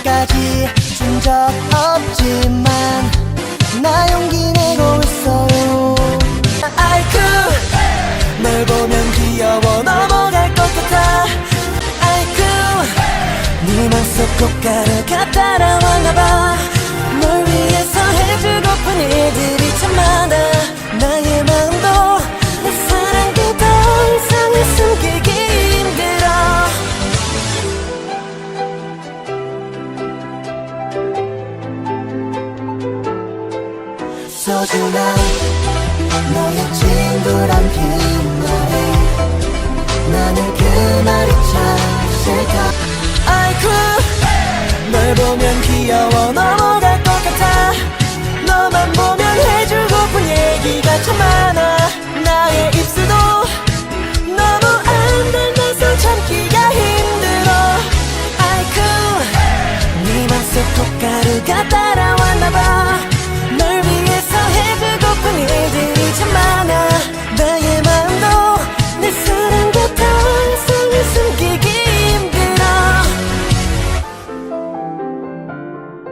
아직까지 준 적 없지만 나 용기 내고 있어요. 아이쿠 널 보면 귀여워 넘어갈 것 같아. 아이쿠 네 맘속 꽃가루가 따라왔나봐. 널 위해서 해주고픈 일들이 참 많아. 나의 마음도 내 사랑도 더 이상을 숨기기 힘들어. 소중한 너의 친구란 긴 말에 나는 그 말이 참 싫다. 아이쿠 널 보면 귀여워 너무